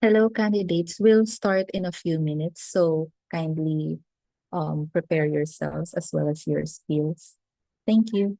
Hello, candidates. We'll start in a few minutes, so kindly prepare yourselves as well as your skills. Thank you.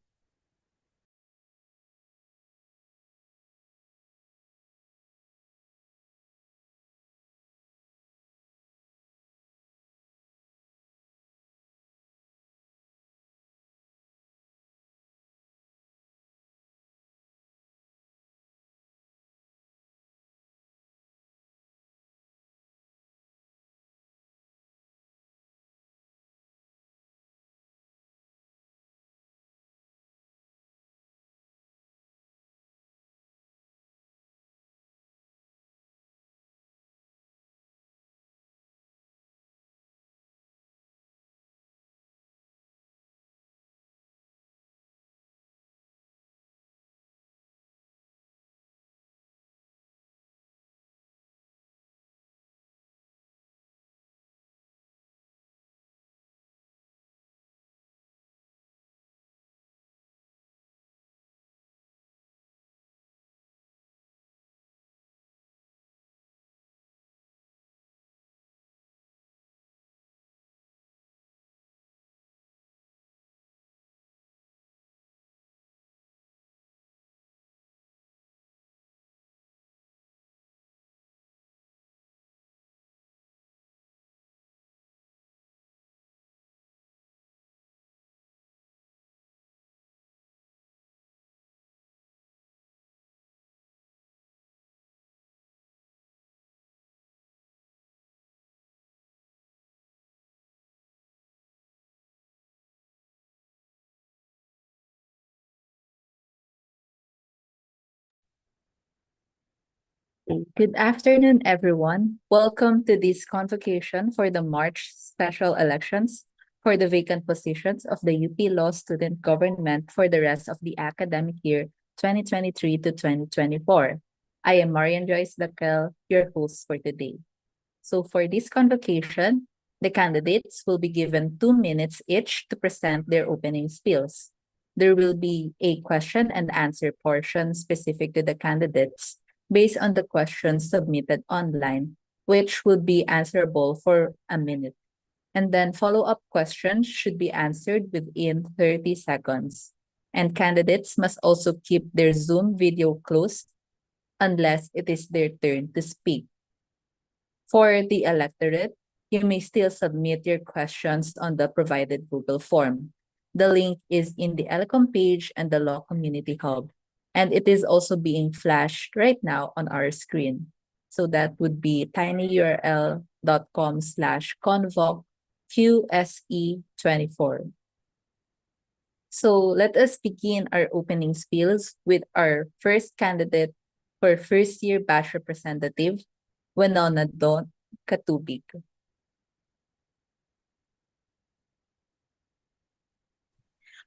Good afternoon, everyone. Welcome to this convocation for the March special elections for the vacant positions of the UP Law Student Government for the rest of the academic year 2023 to 2024. I am Marian Joyce Dakel, your host for today. So for this convocation, the candidates will be given 2 minutes each to present their opening spiels. There will be a question and answer portion specific to the candidates based on the questions submitted online, which would be answerable for a minute. And then follow-up questions should be answered within 30 seconds. And candidates must also keep their Zoom video closed unless it is their turn to speak. For the electorate, you may still submit your questions on the provided Google form. The link is in the Elecom page and the Law Community Hub, and it is also being flashed right now on our screen. So that would be tinyurl.com/convocqse24. So let us begin our opening spiels with our first candidate for first year batch representative, Winona Don Katubig.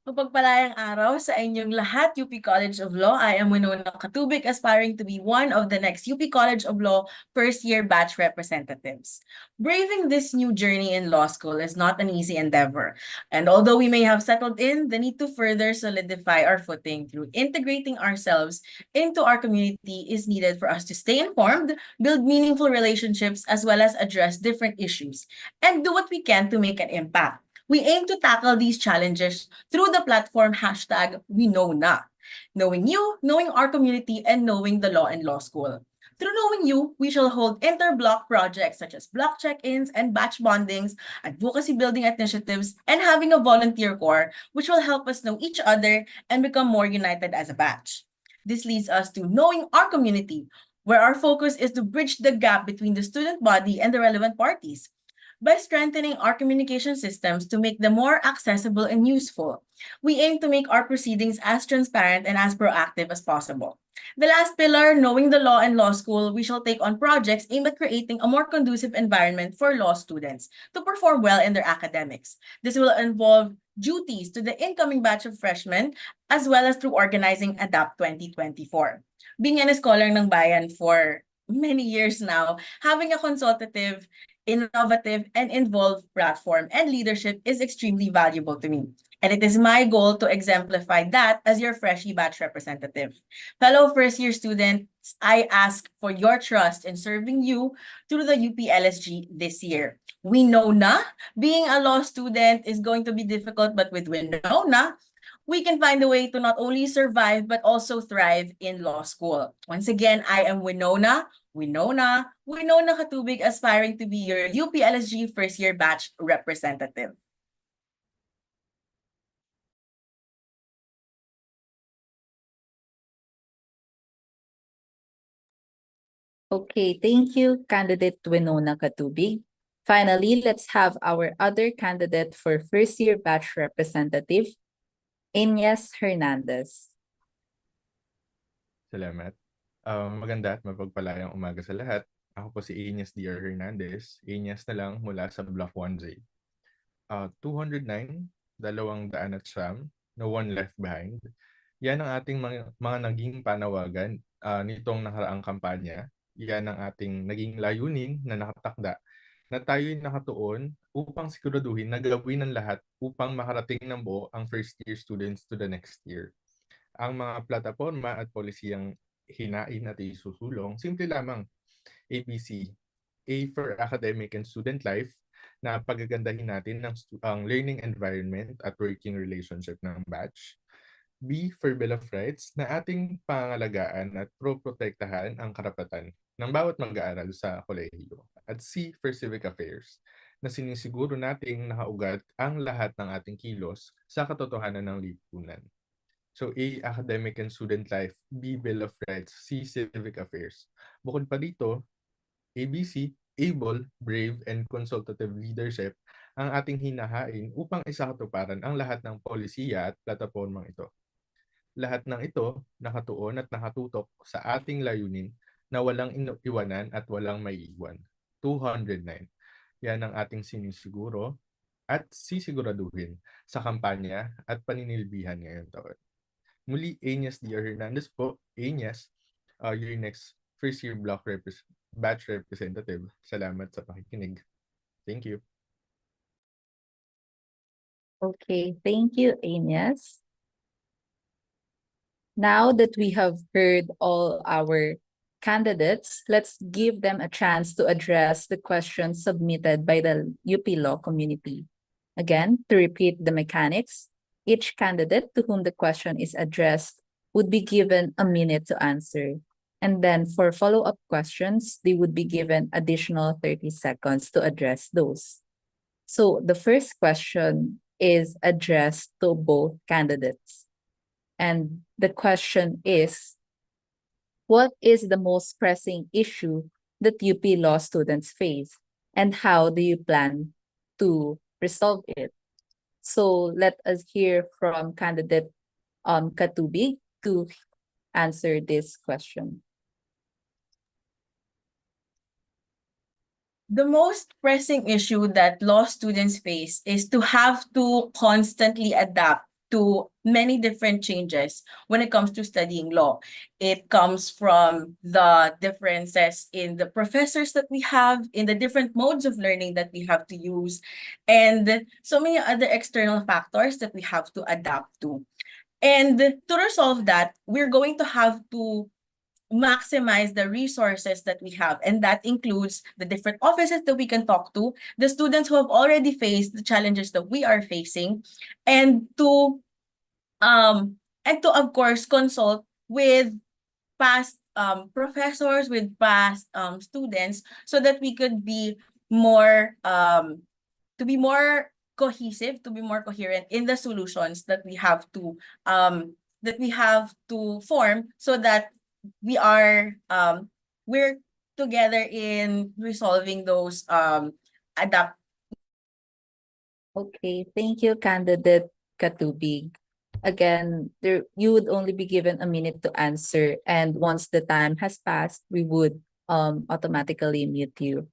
Mapagpalayang araw sa inyong lahat, UP College of Law. I am Winona Katubig, aspiring to be one of the next UP College of Law first-year batch representatives. Braving this new journey in law school is not an easy endeavor. And although we may have settled in, the need to further solidify our footing through integrating ourselves into our community is needed for us to stay informed, build meaningful relationships, as well as address different issues, and do what we can to make an impact. We aim to tackle these challenges through the platform hashtag #WeKnowNa. Knowing you, knowing our community, and knowing the law and law school. Through knowing you, we shall hold inter-block projects such as block check-ins and batch bondings, advocacy building initiatives, and having a volunteer corps, which will help us know each other and become more united as a batch. This leads us to knowing our community, where our focus is to bridge the gap between the student body and the relevant parties by strengthening our communication systems to make them more accessible and useful. We aim to make our proceedings as transparent and as proactive as possible. The last pillar, knowing the law and law school, we shall take on projects aimed at creating a more conducive environment for law students to perform well in their academics. This will involve duties to the incoming batch of freshmen as well as through organizing ADAPT 2024. Being a scholar ng bayan for many years now, having a consultative, innovative, and involved platform and leadership is extremely valuable to me. And it is my goal to exemplify that as your freshie batch representative. Fellow first-year students, I ask for your trust in serving you through the UP LSG this year. We know na being a law student is going to be difficult, but with Winona, we can find a way to not only survive but also thrive in law school. Once again, I am Winona Katubig, aspiring to be your UP LSG first-year batch representative. Okay, thank you, candidate Winona Katubig. Finally, let's have our other candidate for first-year batch representative, Ines Hernandez. Salamat. Maganda at mapagpalayang umaga sa lahat. Ako po si Ines D.R. Hernandez. Ines na lang mula sa Block 1J. 209, 209, no one left behind. Yan ang ating mga naging panawagan nitong nakaraang kampanya. Yan ang ating naging layunin na nakatakda na tayo'y nakatuon upang siguraduhin na gawin ng lahat upang makarating ng buo ang first year students to the next year. Ang mga plataforma at polisiyang hinain at isusulong, simple lamang. ABC, A for academic and student life, na pagagandahin natin ang learning environment at working relationship ng batch. B for Bill of Rights, na ating pangalagaan at protektahan ang karapatan ng bawat mag-aaral sa kolehiyo. At C for Civic Affairs, na sinisiguro nating nakaugat ang lahat ng ating kilos sa katotohanan ng lipunan. So A, academic and student life. B, Bill of Rights. C, civic affairs. Bukod pa dito, ABC, able, brave, and consultative leadership ang ating hinahain upang isakatuparan ang lahat ng polisiya at platapormang ito. Lahat ng ito nakatuon at nakatutok sa ating layunin na walang iwanan at walang maiiwan. 209. Yan ang ating sinisiguro at sisiguraduhin sa kampanya at paninilbihan ngayong taon. Muli, Ines D.R. Hernandez po. Ines, your next first-year block batch representative. Salamat sa pakikinig. Thank you. Okay, thank you, Ines. Now that we have heard all our candidates, let's give them a chance to address the questions submitted by the UP Law community. Again, to repeat the mechanics, each candidate to whom the question is addressed would be given a minute to answer. And then for follow-up questions, they would be given additional 30 seconds to address those. So the first question is addressed to both candidates. And the question is, what is the most pressing issue that UP Law students face, and how do you plan to resolve it? So let us hear from candidate Katubig to answer this question. The most pressing issue that law students face is to have to constantly adapt to many different changes when it comes to studying law. It comes from the differences in the professors that we have, in the different modes of learning that we have to use, and so many other external factors that we have to adapt to. And to resolve that, we're going to have to maximize the resources that we have, and that includes the different offices that we can talk to, the students who have already faced the challenges that we are facing, and to of course consult with past professors, with past students, so that we could be more to be more cohesive, to be more coherent in the solutions that we have to form, so that we're together in resolving those adapt. Okay, thank you, candidate Katubig. Again, you would only be given a minute to answer, and once the time has passed, we would automatically mute you.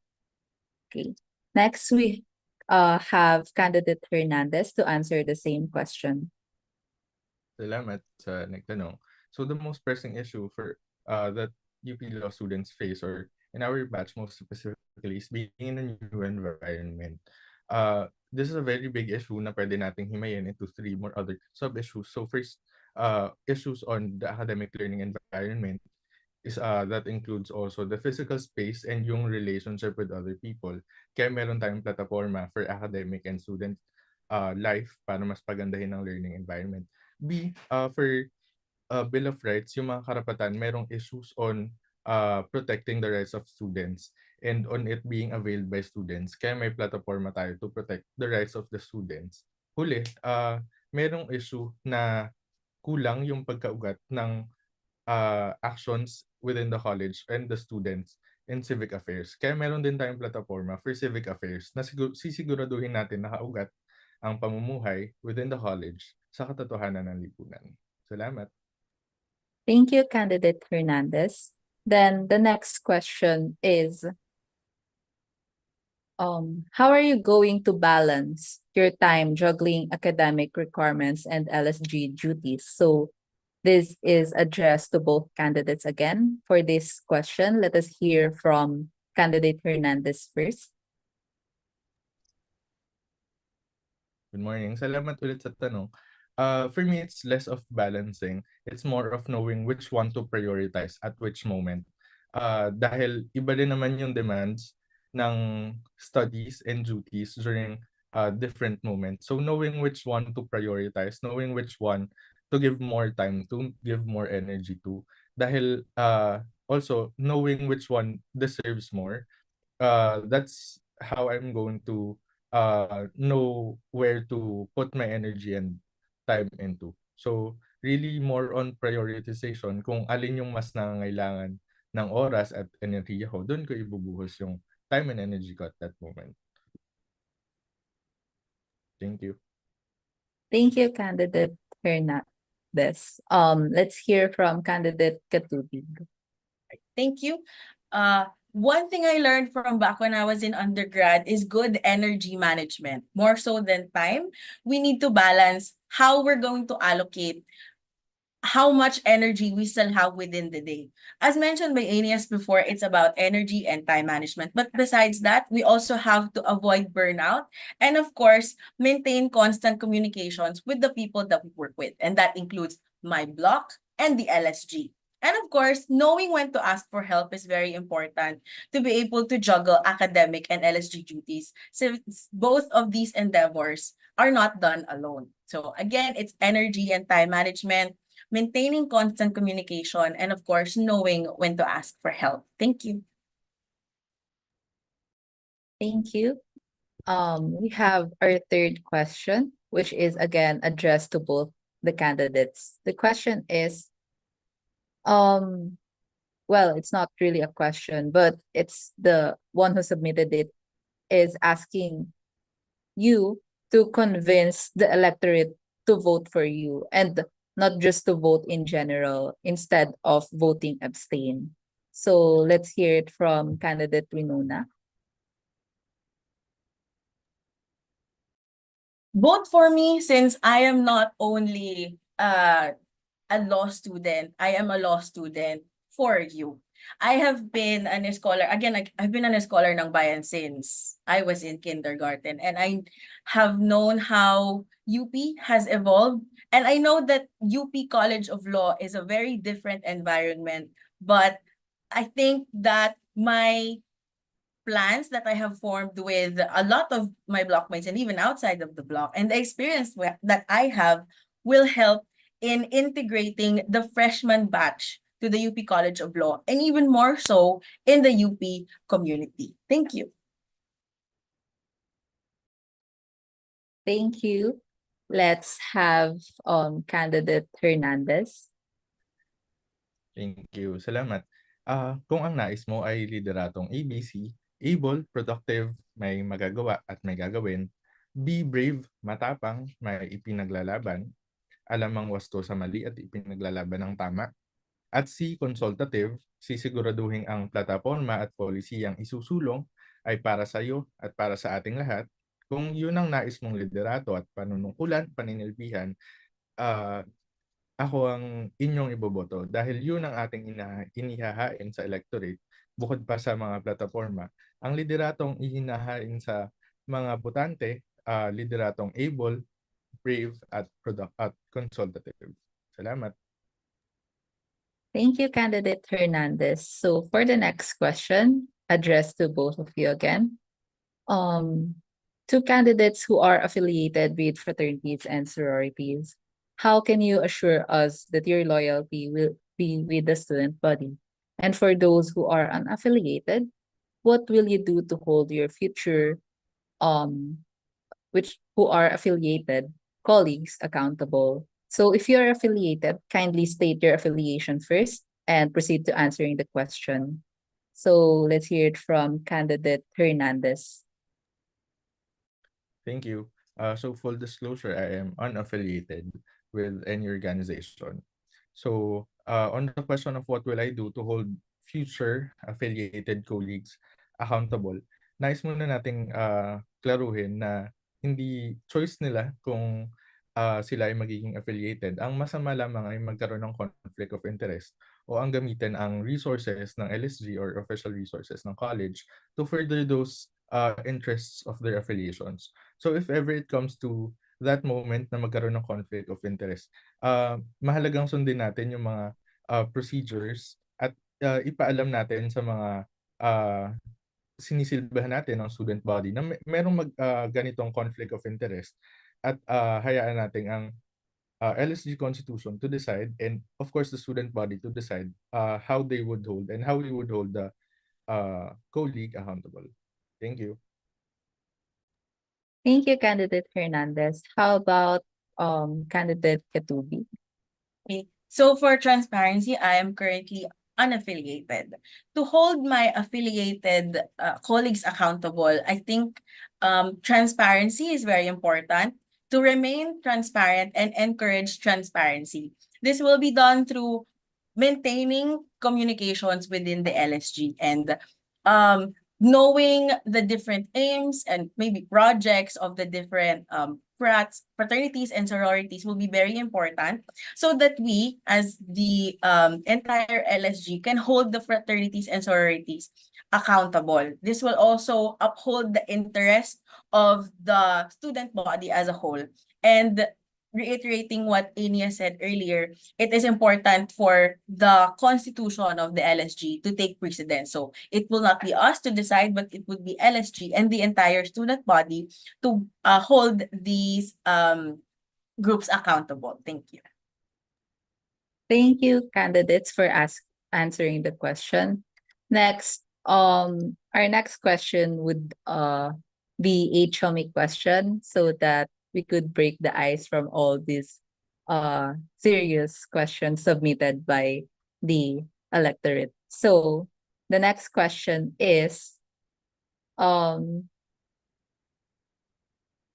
Okay. Next, we have candidate Hernandez to answer the same question. Salamat sa nagtanong. So the most pressing issue for that UP Law students face, or in our batch most specifically, is being in a new environment. this is a very big issue na pwede nating himayin into three more other sub-issues. So first, issues on the academic learning environment is that includes also the physical space and yung relationship with other people. Kaya meron tayong plataforma for academic and student life para mas pagandahin ang learning environment. B, for Bill of Rights, yung mga karapatan, merong issues on protecting the rights of students and on it being availed by students. Kaya may plataforma tayo to protect the rights of the students. Huli, merong issue na kulang yung pagkaugat ng actions within the college and the students in civic affairs. Kaya meron din tayong plataforma for civic affairs na sisiguraduhin natin nakaugat ang pamumuhay within the college sa katotohanan ng lipunan. Salamat. Thank you, Candidate Hernandez. Then the next question is, how are you going to balance your time juggling academic requirements and LSG duties? So this is addressed to both candidates again. For this question, let us hear from Candidate Hernandez first. Good morning. Salamat ulit sa tanong. For me, it's less of balancing. It's more of knowing which one to prioritize at which moment. Dahil iba din naman yung demands ng studies and duties during different moments. So knowing which one to prioritize, knowing which one to give more time to, give more energy to. Dahil also knowing which one deserves more, that's how I'm going to know where to put my energy and time into. So really more on prioritization, kung alin yung mas nangangailangan ng oras at enerhiya ko, doon ko ibubuhos yung time and energy ko at that moment. Thank you. Thank you, Candidate Hernandez. Let's hear from Candidate Katubig. Thank you. One thing I learned from back when I was in undergrad is good energy management. More so than time, we need to balance how we're going to allocate how much energy we still have within the day. As mentioned by Aeneas before, it's about energy and time management. But besides that, we also have to avoid burnout and, of course, maintain constant communications with the people that we work with. And that includes my block and the LSG. And of course, knowing when to ask for help is very important to be able to juggle academic and LSG duties, since both of these endeavors are not done alone. So again, it's energy and time management, maintaining constant communication, and of course, knowing when to ask for help. Thank you. Thank you. We have our third question, which is again addressed to both the candidates. The question is, well, it's not really a question, but it's the one who submitted it is asking you to convince the electorate to vote for you and not just to vote in general instead of voting abstain. So let's hear it from candidate Winona. Vote for me, since I am not only a law student, I am a law student for you. I have been an scholar, again, I've been an scholar ng bayan since I was in kindergarten, and I have known how UP has evolved. And I know that UP College of Law is a very different environment, but I think that my plans that I have formed with a lot of my blockmates and even outside of the block, and the experience that I have will help in integrating the freshman batch to the UP College of Law, and even more so in the UP community. Thank you. Thank you. Let's have candidate Hernandez. Thank you. Salamat. Kung ang nais mo ay lideratong ABC, able, productive, may magagawa at may gagawin, B, brave, matapang, may ipinaglalaban, alam ang wasto sa mali at ipinaglalaban ng tama, at C, consultative, sisiguraduhin ang plataforma at policy ang isusulong ay para sa iyo at para sa ating lahat. Kung yun ang nais mong liderato at panunungkulan, paninilbihan, ako ang inyong iboboto dahil yun ang ating inihahain sa electorate bukod pa sa mga plataforma. Ang lideratong ihinahain sa mga botante, lideratong able, brave, at consultative. Salamat. Thank you, candidate Hernandez. So for the next question, addressed to both of you again. To candidates who are affiliated with fraternities and sororities, how can you assure us that your loyalty will be with the student body? And for those who are unaffiliated, what will you do to hold your future um which who are affiliated colleagues accountable? So if you're affiliated, kindly state your affiliation first and proceed to answering the question. So let's hear it from candidate Hernandez. Thank you. So full disclosure, I am unaffiliated with any organization. So on the question of what will I do to hold future affiliated colleagues accountable, nais muna nating klaruhin na hindi choice nila kung sila ay magiging affiliated. Ang masama lamang ay magkaroon ng conflict of interest o ang gamitin ang resources ng LSG or official resources ng college to further those interests of their affiliations. So if ever it comes to that moment na magkaroon ng conflict of interest, mahalagang sundin natin yung mga procedures at ipaalam natin sa mga sinisilbihan natin ng student body na merong ganitong conflict of interest at hayaan natin ang LSG Constitution to decide, and of course the student body to decide how they would hold and how we would hold the co-league accountable. Thank you. Thank you, candidate Hernandez. How about candidate Katubi? Okay. So for transparency, I am currently unaffiliated. To hold my affiliated colleagues accountable, I think transparency is very important. To remain transparent and encourage transparency. This will be done through maintaining communications within the LSG and knowing the different aims and maybe projects of the different fraternities and sororities will be very important so that we, as the entire LSG, can hold the fraternities and sororities accountable. This will also uphold the interest of the student body as a whole. And reiterating what Ania said earlier, it is important for the constitution of the LSG to take precedence. So it will not be us to decide, but it would be LSG and the entire student body to hold these groups accountable. Thank you. Thank you, candidates, for answering the question. Next, our next question would be a chummy question so that we could break the ice from all these serious questions submitted by the electorate. So the next question is,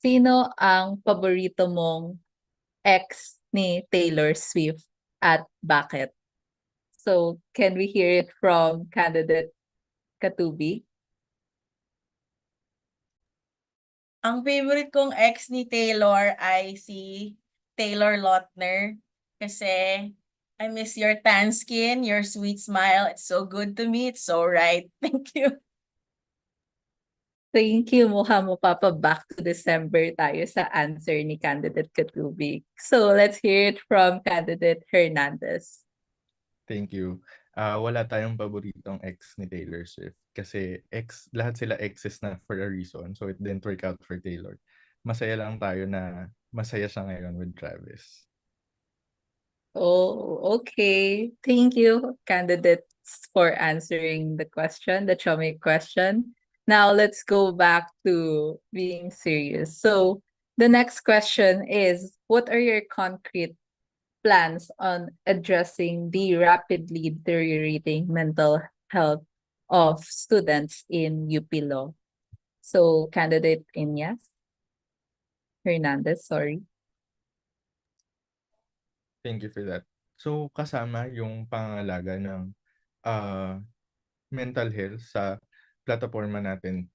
sino ang paborito mong ex ni Taylor Swift at bakit? So can we hear it from candidate Katubi? Ang favorite kong ex ni Taylor ay si Taylor Lautner kasi I miss your tan skin, your sweet smile. It's so good to me. It's so right. Thank you. Thank you. Mukha mo back to December tayo sa answer ni candidate Katubi. So let's hear it from candidate Hernandez. Thank you. Wala tayong paboritong ex ni Taylor Swift kasi lahat sila exes na for a reason. So it didn't work out for Taylor. Masaya lang tayo na masaya siya ngayon with Travis. Oh, okay. Thank you, candidates, for answering the question, the chummy question. Now let's go back to being serious. So the next question is, what are your concrete plans on addressing the rapidly deteriorating mental health of students in UP Law? So, candidate Inyas Hernandez, sorry. Thank you for that. So kasama yung pangangalaga ng mental health sa plataforma natin,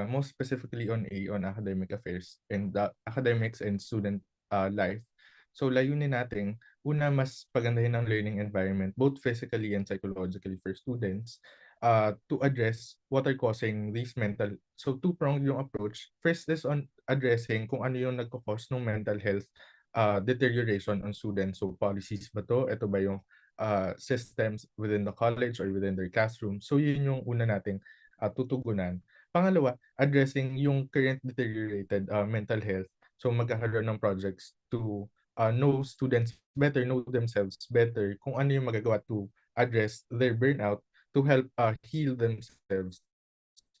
most specifically on academic affairs and academics and student life. So layunin natin, una, mas pagandahin ang learning environment both physically and psychologically for students. to address what are causing these mental. So two-pronged yung approach. First is on addressing kung ano yung nagko-cause ng mental health deterioration on students. So policies ba to? Ito ba yung systems within the college or within their classroom? So yun yung una nating tutugunan. Pangalawa, addressing yung current deteriorated mental health. So magkakaroon ng projects to know students better, know themselves better, kung ano yung magagawa to address their burnout to help heal themselves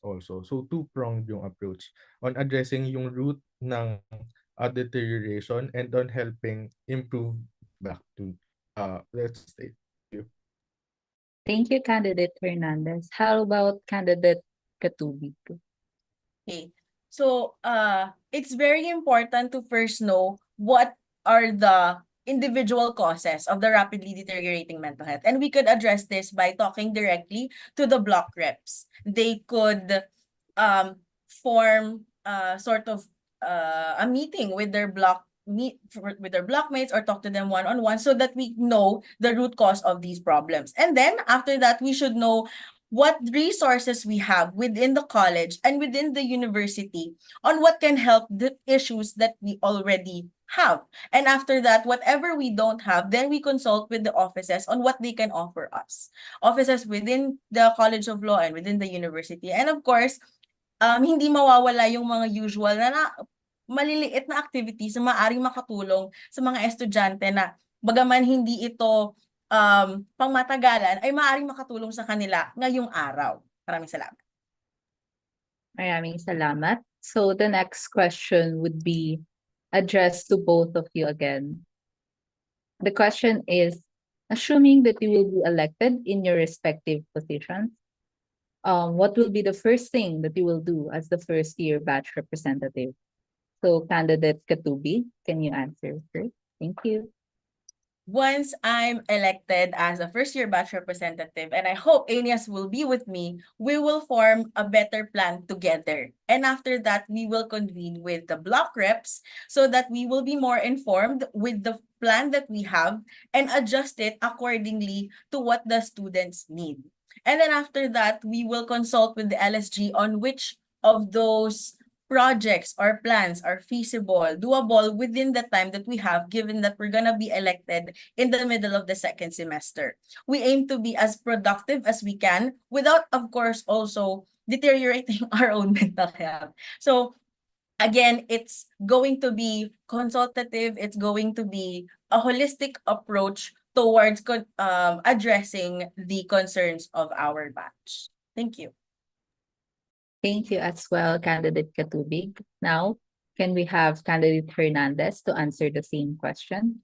also. So two-pronged yung approach on addressing yung root ng deterioration and on helping improve back to let's state. Thank you, Candidate Hernandez. How about Candidate Katubig? Okay. So, it's very important to first know what are the individual causes of the rapidly deteriorating mental health. And we could address this by talking directly to the block reps. They could form sort of a meeting with their with their blockmates or talk to them one-on-one so that we know the root cause of these problems. And then after that, we should know what resources we have within the college and within the university on what can help the issues that we already have. And after that, whatever we don't have, then we consult with the offices on what they can offer us. Offices within the College of Law and within the university. And of course, hindi mawawala yung mga usual na maliliit na activities na maaaring makatulong sa mga estudyante na bagaman hindi ito pangmatagalan ay maaaring makatulong sa kanila ngayong araw. Maraming salamat. Maraming salamat. So the next question would be addressed to both of you again. The question is, assuming that you will be elected in your respective positions, what will be the first thing that you will do as the first year batch representative? So Candidate Katubi, can you answer first? Thank you. Once I'm elected as a first-year batch representative, and I hope Anias will be with me, we will form a better plan together. And after that, we will convene with the block reps so that we will be more informed with the plan that we have and adjust it accordingly to what the students need. And then after that, we will consult with the LSG on which of those projects or plans are feasible, doable within the time that we have, given that we're going to be elected in the middle of the second semester. We aim to be as productive as we can without, of course, also deteriorating our own mental health. So again, it's going to be consultative. It's going to be a holistic approach towards addressing the concerns of our batch. Thank you. Thank you as well, Candidate Katubig. Now, can we have Candidate Hernandez to answer the same question?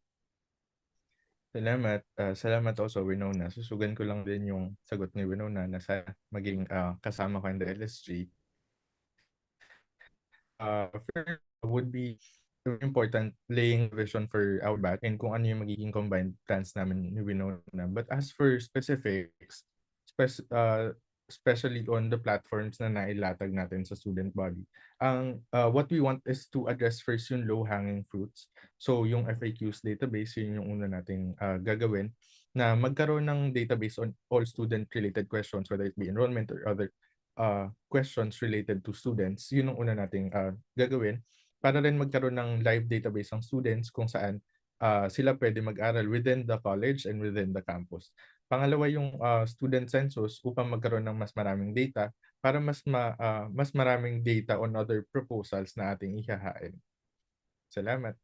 Salamat. Salamat also, Winona. Susugan ko lang din yung sagot ni Winona na sa maging kasama ko in the LSG. First would be very important laying vision for our batch and kung ano yung magiging combined plans namin ni Winona. But as for specifics, especially on the platforms na nailatag natin sa student body, what we want is to address first yung low-hanging fruits. So yung FAQs database, yun yung una nating gagawin, na magkaroon ng database on all student-related questions, whether it be enrollment or other questions related to students. Yun ang una nating gagawin para rin magkaroon ng live database ng students kung saan sila pwede mag-aral within the college and within the campus. Pangalawa yung student census upang magkaroon ng mas maraming data para mas maraming data on other proposals na ating ihahain. Salamat.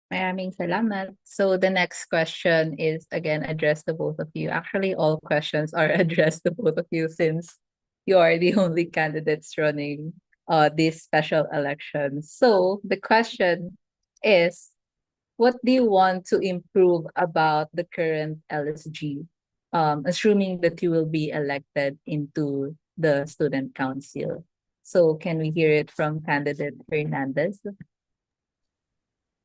Maraming salamat. So the next question is again addressed to both of you. Actually, all questions are addressed to both of you since you are the only candidates running this special election. So the question is, what do you want to improve about the current LSG, assuming that you will be elected into the student council? So can we hear it from candidate Hernandez?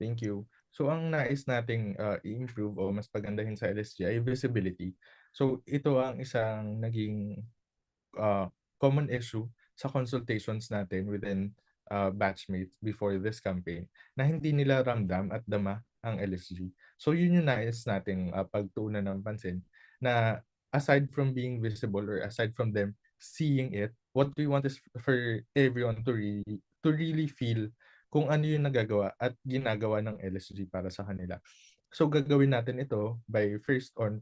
Thank you. So ang nais nating i-improve o mas pagandahin sa LSG ay visibility. So ito ang isang naging common issue sa consultations natin within batchmates before this campaign na hindi nila ramdam at dama ang LSG. So yun yung nais nating pagtuunan ng pansin na aside from being visible or aside from them seeing it, what we want is for everyone to really feel kung ano yung nagagawa at ginagawa ng LSG para sa kanila. So gagawin natin ito by first on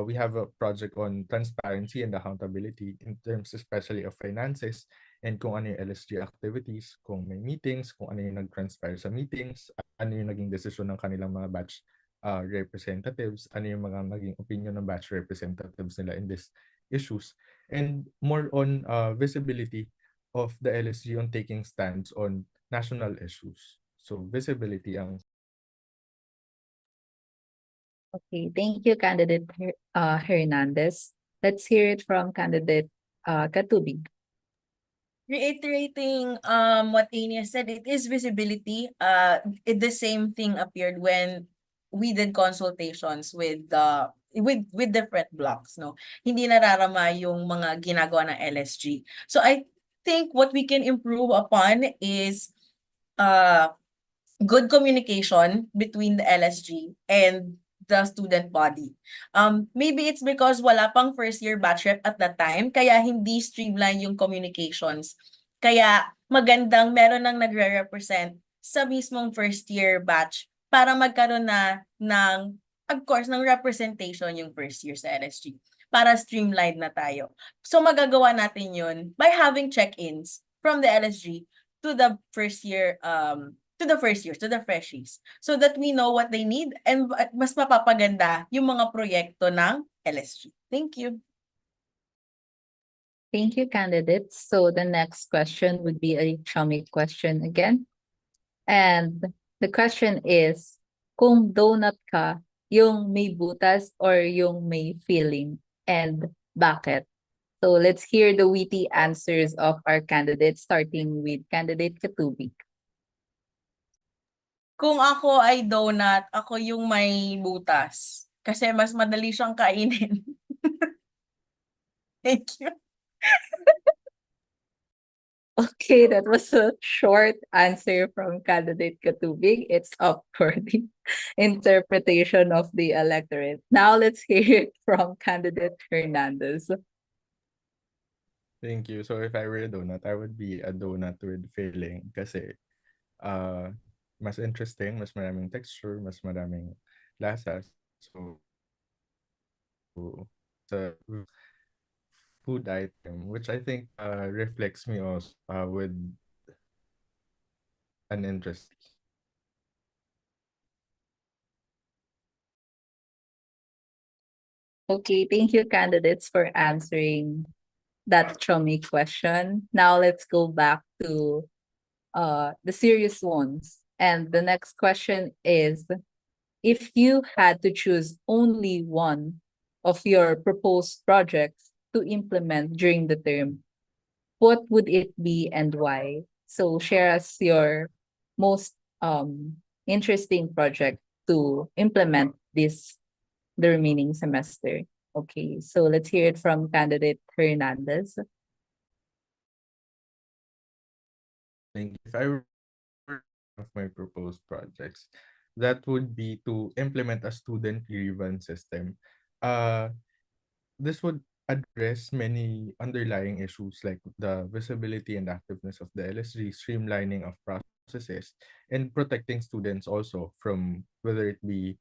we have a project on transparency and accountability in terms especially of finances and kung ano yung LSG activities, kung may meetings, kung ano yung nag-transpire sa meetings, ano yung naging desisyon ng kanilang mga batch representatives, ano yung mga naging opinion ng batch representatives nila in these issues, and more on visibility of the LSG on taking stands on national issues. So visibility ang Okay, thank you, candidate Hernandez. Let's hear it from candidate Katubig. Reiterating what Ania said, it is visibility. The same thing appeared when we did consultations with different blocks, no. Hindi nararama yung mga ginagawa ng LSG. So I think what we can improve upon is good communication between the LSG and the student body. Maybe it's because wala pang first year batch rep at that time, kaya hindi streamline yung communications. Kaya magandang meron nang nagre-represent sa mismong first year batch para magkaroon na ng, of course, ng representation yung first year sa LSG para streamline na tayo. So magagawa natin yun by having check-ins from the LSG to the first year to the freshies, so that we know what they need and mas mapapaganda yung mga proyekto ng LSG. Thank you. Thank you, candidates. So the next question would be a chummy question again. And the question is, kung donut ka, yung may butas or yung may filling, and bakit? So let's hear the witty answers of our candidates, starting with candidate Katubig. Kung ako ay donut, ako yung may butas. Kasi mas madali siyang kainin. Thank you. Okay, that was a short answer from candidate Katubig. It's up for the interpretation of the electorate. Now let's hear it from candidate Hernandez. Thank you. So if I were a donut, I would be a donut with filling kasi mas interesting, mas maraming texture, mas maraming lasa. So it's a food item which I think reflects me also with an interest. Okay, thank you, candidates, for answering that chummy question. Now let's go back to the serious ones. And the next question is, if you had to choose only one of your proposed projects to implement during the term, what would it be and why? So share us your most interesting project to implement the remaining semester. Okay, so let's hear it from candidate Hernandez. Think if I were of my proposed projects, that would be to implement a student grievance system. This would address many underlying issues like the visibility and activeness of the LSG, streamlining of processes, and protecting students also from whether it be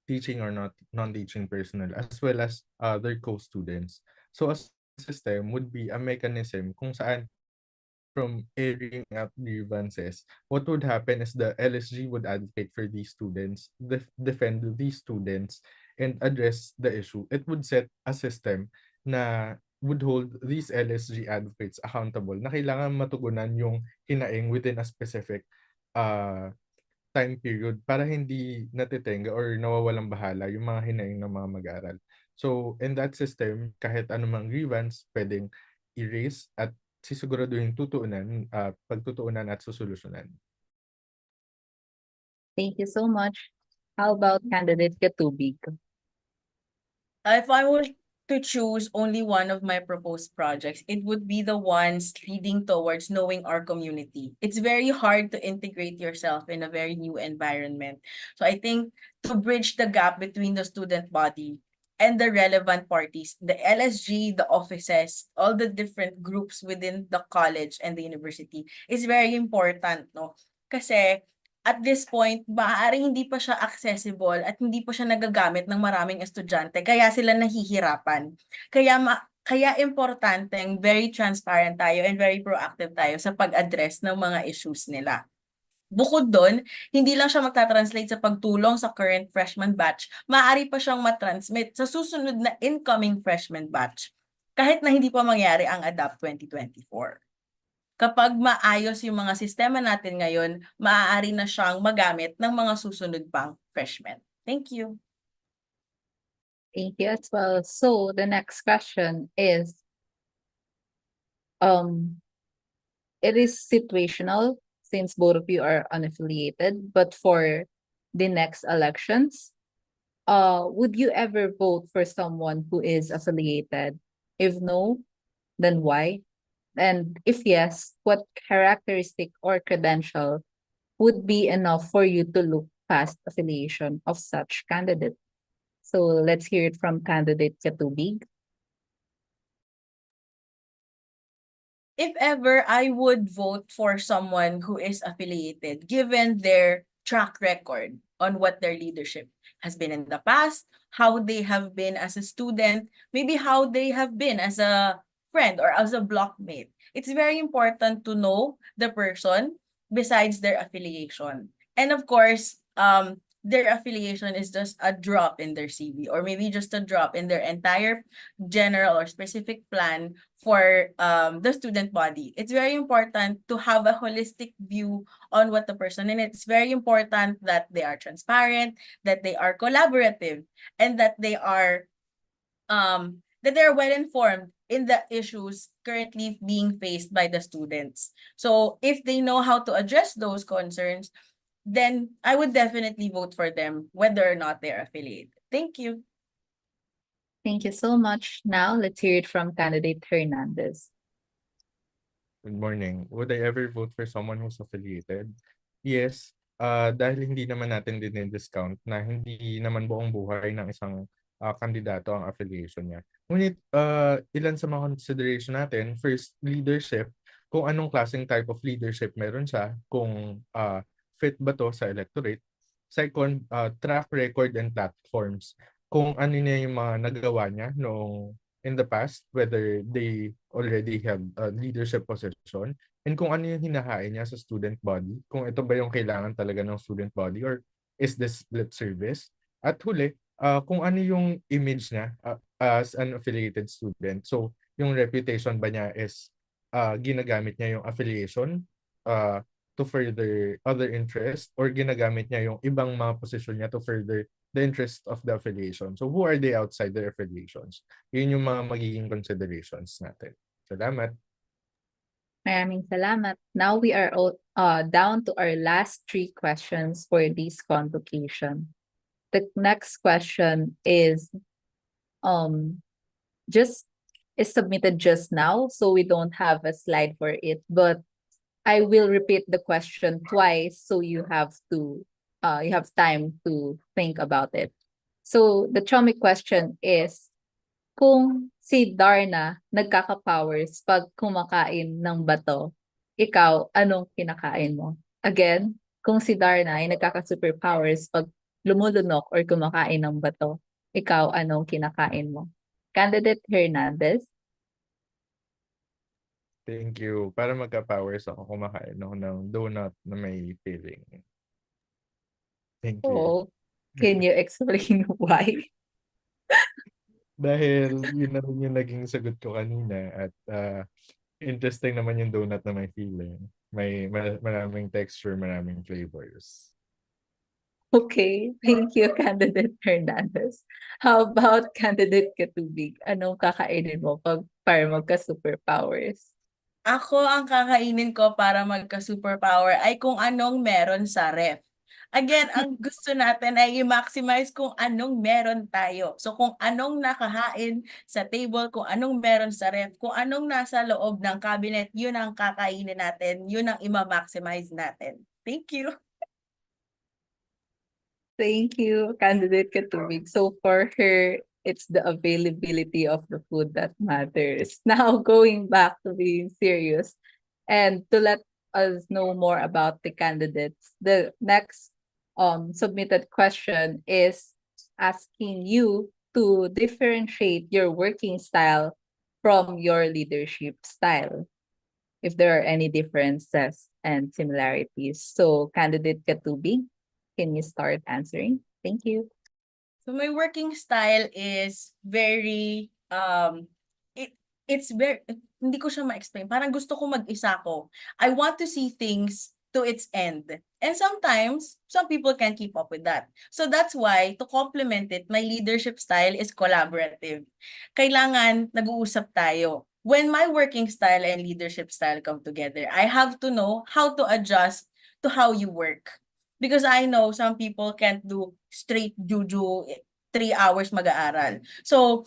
teaching or not non-teaching personnel, as well as their co-students. So a system would be a mechanism kung saan from airing out grievances, what would happen is the LSG would advocate for these students, defend these students, and address the issue. It would set a system na would hold these LSG advocates accountable na kailangan matugunan yung hinaing within a specific time period para hindi natitenga or nawawalang bahala yung mga hinaing ng mga mag-aaral. So, in that system, kahit anumang grievance, pwedeng erase at sisiguraduhin pagtutuunan at susolusyonan. Thank you so much. How about candidate Katubig? If I were to choose only one of my proposed projects, it would be the ones leading towards knowing our community. It's very hard to integrate yourself in a very new environment. So I think to bridge the gap between the student body and the relevant parties, the LSG, the offices, all the different groups within the college and the university is very important, no? Kasi at this point, maaaring hindi pa siya accessible at hindi pa siya nagagamit ng maraming estudyante, kaya sila nahihirapan. Kaya importanteng very transparent tayo and very proactive tayo sa pag-address ng mga issues nila. Bukod doon, hindi lang siya magta-translate sa pagtulong sa current freshman batch, maaari pa siyang matransmit sa susunod na incoming freshman batch, kahit na hindi pa mangyari ang ADAPT 2024. Kapag maayos yung mga sistema natin ngayon, maaari na siyang magamit ng mga susunod pang freshmen. Thank you. Thank you as well. So the next question is, it is situational since both of you are unaffiliated, but for the next elections, would you ever vote for someone who is affiliated? If no, then why? And if yes, what characteristic or credential would be enough for you to look past affiliation of such candidate? So let's hear it from candidate Katubig. If ever, I would vote for someone who is affiliated, given their track record on what their leadership has been in the past, how they have been as a student, maybe how they have been as a friend or as a blockmate. It's very important to know the person besides their affiliation. And of course, their affiliation is just a drop in their CV, or maybe just a drop in their entire general or specific plan for the student body. It's very important to have a holistic view on what the person, and it's very important that they are transparent, that they are collaborative, and that they are well informed in the issues currently being faced by the students. So if they know how to address those concerns, then I would definitely vote for them, whether or not they're affiliated. Thank you. Thank you so much. Now let's hear it from candidate Hernandez. Good morning. Would I ever vote for someone who's affiliated? Yes, dahil hindi naman natin din-discount na hindi naman buong buhay ng isang kandidato ang affiliation niya. Ngunit ilan sa mga consideration natin, first, leadership, kung anong klaseng type of leadership meron siya, kung fit ba to sa electorate. Second, track record and platforms. Kung ano niya yung mga nagawa niya noong in the past, whether they already have a leadership position, and kung ano yung hinahain niya sa student body, kung ito ba yung kailangan talaga ng student body or is this lip service. At huli, kung ano yung image niya as an affiliated student. So, yung reputation ba niya is ginagamit niya yung affiliation to further other interest, or ginagamit niya yung ibang mga posisyon niya to further the interest of the affiliation. So who are they outside their affiliations? Yun yung mga magiging considerations natin. Salamat. Maraming salamat. Now we are down to our last 3 questions for this convocation. The next question is submitted just now, so we don't have a slide for it, but I will repeat the question twice, so you have time to think about it. So the Chomic question is, kung si Darna nagkaka-powers pag kumakain ng bato, ikaw, anong kinakain mo? Again, kung si Darna ay nagkaka-superpowers pag lumulunok or kumakain ng bato, ikaw, anong kinakain mo? Candidate Hernandez. Thank you. Para magka-powers ako, kumakain ako ng donut na may filling. Thank you. Oh, can you explain why? Dahil yun na rin yung naging sagot ko kanina at interesting naman yung donut na may filling. Maraming texture, maraming flavors. Okay, thank you, Candidate Hernandez. How about Candidate Katubig? Anong kakainin mo para magka-superpowers? Ako, ang kakainin ko para magka-superpower ay kung anong meron sa ref. Again, ang gusto natin ay i-maximize kung anong meron tayo. So kung anong nakahain sa table, kung anong meron sa ref, kung anong nasa loob ng cabinet, yun ang kakainin natin, yun ang i-maximize natin. Thank you. Thank you, Candidate Katubig. So for her it's the availability of the food that matters. Now going back to being serious and to let us know more about the candidates, the next submitted question is asking you to differentiate your working style from your leadership style, if there are any differences and similarities. So, candidate Katubig, can you start answering? Thank you. So my working style is very it's very hindi ko siya ma-explain. Parang gusto ko mag-isa ko. I want to see things to its end. And sometimes some people can't keep up with that. So that's why to complement it, my leadership style is collaborative. Kailangan nag-uusap tayo. When my working style and leadership style come together, I have to know how to adjust to how you work. Because I know some people can't do straight juju 3 hours mag-aaral. So,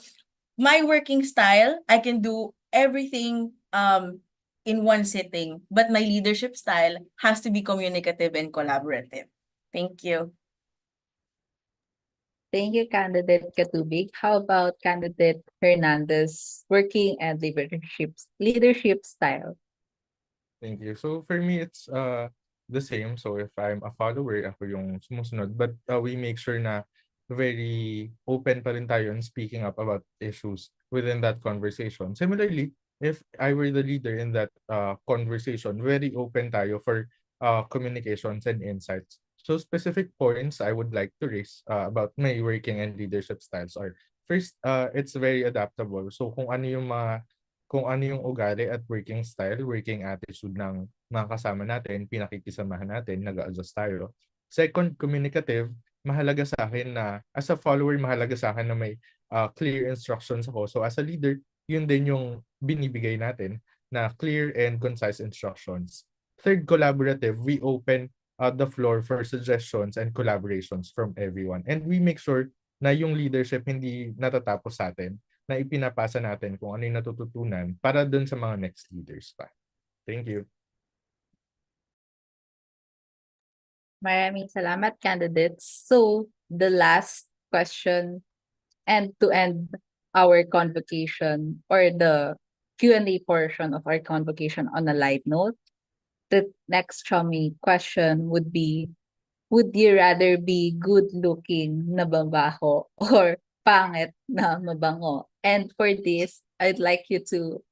my working style, I can do everything in one sitting, but my leadership style has to be communicative and collaborative. Thank you. Thank you, candidate Katubig. How about candidate Hernandez, working and leadership style? Thank you. So for me, it's the same. So if I'm a follower, ako yung sumusunod. But we make sure na very open pa rin tayo in speaking up about issues within that conversation. Similarly, if I were the leader in that conversation, very open tayo for communications and insights. So specific points I would like to raise about my working and leadership styles are, first, it's very adaptable. So kung ano yung ugali at working style, working attitude ng mga kasama natin, pinakikisamahan natin, nag-a-adjust tayo. Second, communicative. Mahalaga sa akin na, as a follower, mahalaga sa akin na may clear instructions ako. So as a leader, yun din yung binibigay natin na clear and concise instructions. Third, collaborative. We open the floor for suggestions and collaborations from everyone. And we make sure na yung leadership hindi natatapos sa atin, na ipinapasa natin kung ano yung natututunan para dun sa mga next leaders pa. Thank you. Maraming salamat, candidates. So, the last question, and to end our convocation or the Q&A portion of our convocation on a light note, the next chummy question would be, would you rather be good-looking na babaho or pangit na mabango? And for this, I'd like you to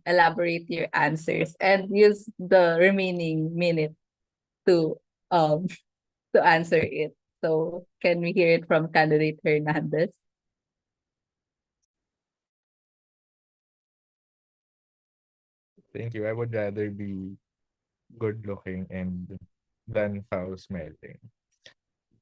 elaborate your answers and use the remaining minute to um to answer it. So can we hear it from candidate Hernandez? Thank you. I would rather be good looking and than foul smelling,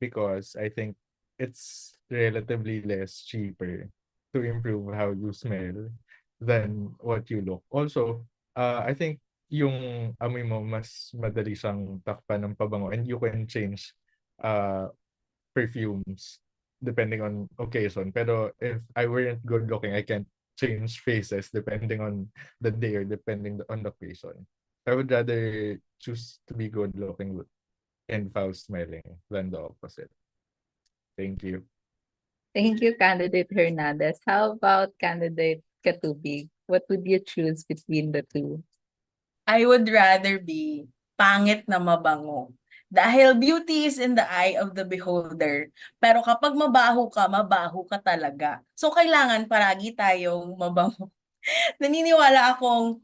because I think it's relatively less cheaper to improve how you smell than what you look. Also, I think yung amoy mo mas madali siyang takpan ng pabango, and you can change uh, perfumes depending on occasion. Pero if I weren't good looking, I can't change faces depending on the day or depending on the occasion. I would rather choose to be good looking and foul smelling than the opposite. Thank you. Thank you, candidate Hernandez. How about candidate Katubig? What would you choose between the two? I would rather be pangit na mabango. Dahil beauty is in the eye of the beholder. Pero kapag mabaho ka talaga. So, kailangan paragi tayong mabango. Naniniwala akong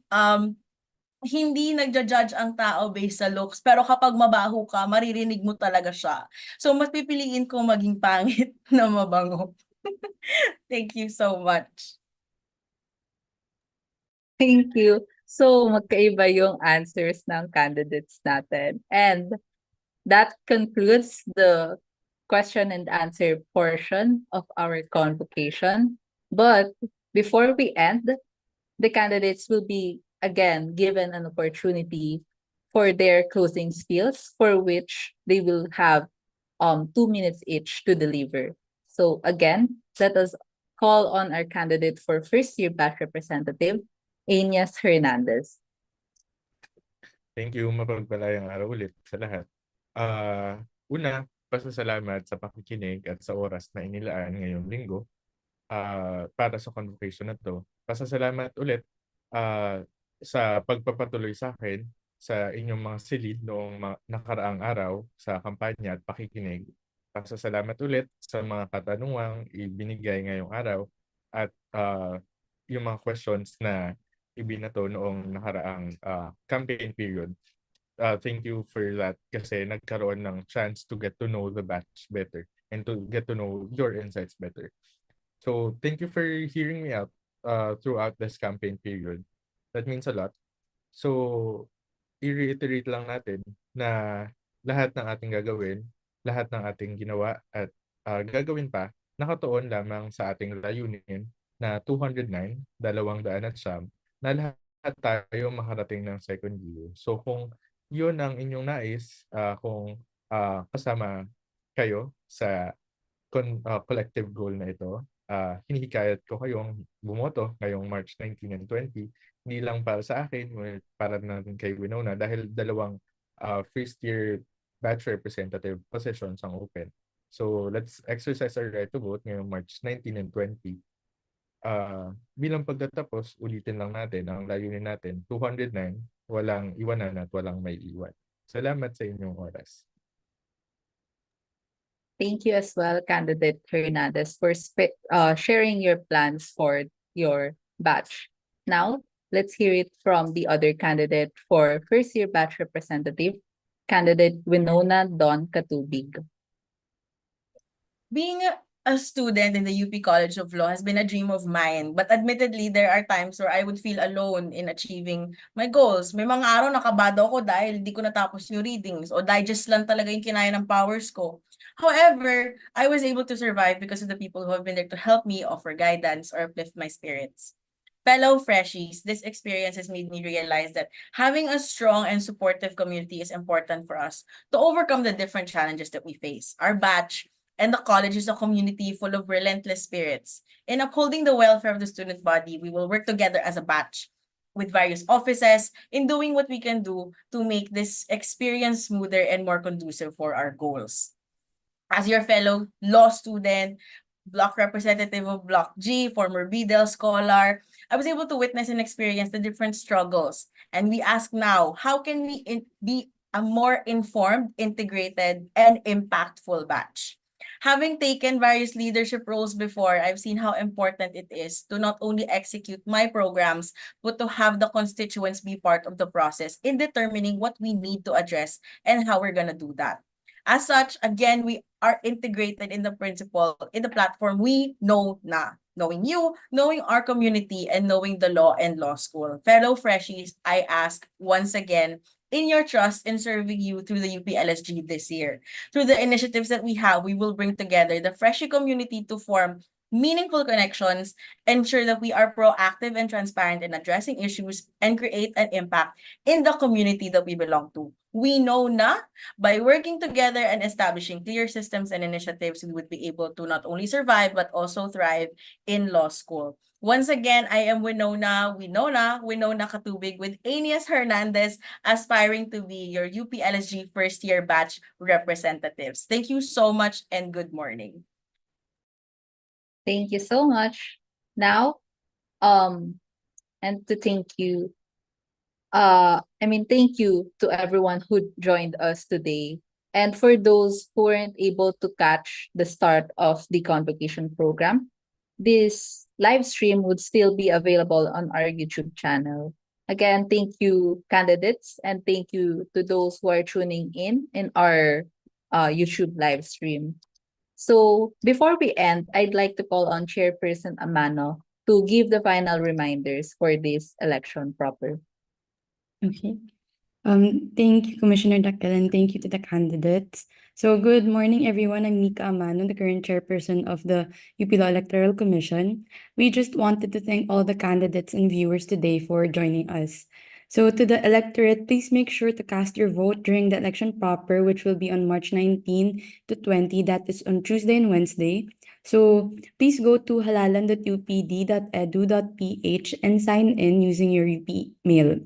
hindi nagja-judge ang tao based sa looks, pero kapag mabaho ka, maririnig mo talaga siya. So, mas pipiliin ko maging pangit na mabango. Thank you so much. Thank you. So, magkaiba yung answers ng candidates natin. And that concludes the question and answer portion of our convocation. But before we end, the candidates will be again given an opportunity for their closing spiels, for which they will have 2 minutes each to deliver. So again, let us call on our candidate for first year batch representative, Anias Hernandez. Thank you. Mapagpalayang araw ulit sa lahat. Una, pasasalamat sa pakikinig at sa oras na inilaan ngayong linggo para sa convocation na 'to. Pasasalamat ulit sa pagpapatuloy sa akin sa inyong mga silid noong nakaraang araw sa kampanya at pakikinig. Pasasalamat ulit sa mga katanungang ibinigay ngayong araw at yung mga questions na ibinato noong nakaraang campaign period. Thank you for that kasi nagkaroon ng chance to get to know the batch better and to get to know your insights better. So thank you for hearing me out throughout this campaign period. That means a lot. So i-reiterate lang natin na lahat ng ating gagawin, lahat ng ating ginawa at gagawin pa, nakatuon lamang sa ating layunin na 209, 209, na lahat tayo makarating ng second year. So kung yun ang inyong nais, kung kasama kayo sa collective goal na ito, hinihikayat ko kayong bumoto ngayong March 19 and 20, hindi lang para sa akin, ngunit para na rin kay Winona dahil dalawang first year batch representative positions ang open. So let's exercise our right to vote ngayong March 19 and 20. Bilang pagtatapos, ulitin lang natin ang layunin natin, 209, walang iwanan at walang may iwan. Salamat sa inyong oras. Thank you as well, candidate Hernandez, for sharing your plans for your batch. Now, let's hear it from the other candidate for first-year batch representative, candidate Winona Don Katubig. Being a student in the UP College of Law has been a dream of mine. But admittedly, there are times where I would feel alone in achieving my goals. May mga araw nakabado ako dahil di ko natapos yung readings o digest lang talaga yung kinaya ng powers ko. However, I was able to survive because of the people who have been there to help me, offer guidance, or uplift my spirits. Fellow freshies, this experience has made me realize that having a strong and supportive community is important for us to overcome the different challenges that we face. Our batch and the college is a community full of relentless spirits. In upholding the welfare of the student body, we will work together as a batch with various offices in doing what we can do to make this experience smoother and more conducive for our goals. As your fellow law student, block representative of Block G, former BDEL scholar, I was able to witness and experience the different struggles. And we ask now, how can we be a more informed, integrated, and impactful batch? Having taken various leadership roles before, I've seen how important it is to not only execute my programs, but to have the constituents be part of the process in determining what we need to address and how we're going to do that. As such, again, we are integrated in the principle, in the platform we know na. Knowing you, knowing our community, and knowing the law and law school. Fellow freshies, I ask once again, in your trust in serving you through the UP-LSG this year. Through the initiatives that we have, we will bring together the freshie community to form meaningful connections, ensure that we are proactive and transparent in addressing issues, and create an impact in the community that we belong to. We know na by working together and establishing clear systems and initiatives, we would be able to not only survive but also thrive in law school. Once again, I am Winona Katubig with Aeneas Hernandez, aspiring to be your UP-LSG first year batch representatives. Thank you so much and good morning. Thank you so much. Now, and to thank you, thank you to everyone who joined us today. And for those who weren't able to catch the start of the convocation program, this live stream would still be available on our YouTube channel. Again, thank you, candidates, and thank you to those who are tuning in our YouTube live stream. So before we end, I'd like to call on Chairperson Amano to give the final reminders for this election proper. Okay. Thank you, Commissioner Dakil, and thank you to the candidates. So good morning, everyone. I'm Mika Amano, the current chairperson of the UP Law Electoral Commission. We just wanted to thank all the candidates and viewers today for joining us. So to the electorate, please make sure to cast your vote during the election proper, which will be on March 19 to 20. That is on Tuesday and Wednesday. So please go to halalan.upd.edu.ph and sign in using your UP mail.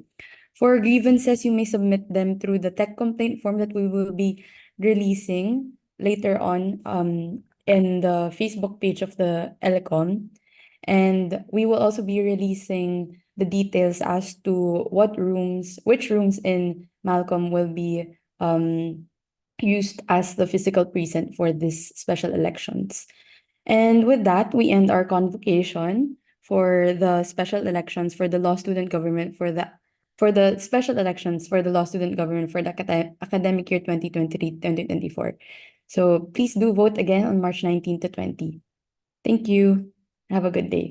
For grievances, you may submit them through the tech complaint form that we will be releasing later on in the Facebook page of the ELECOM. And we will also be releasing the details as to which rooms in Malcolm will be used as the physical precinct for these special elections. And with that, we end our convocation for the special elections for the law student government for the special elections for the law student government for the academic year 2023-2024. So please do vote again on March 19 to 20. Thank you. Have a good day.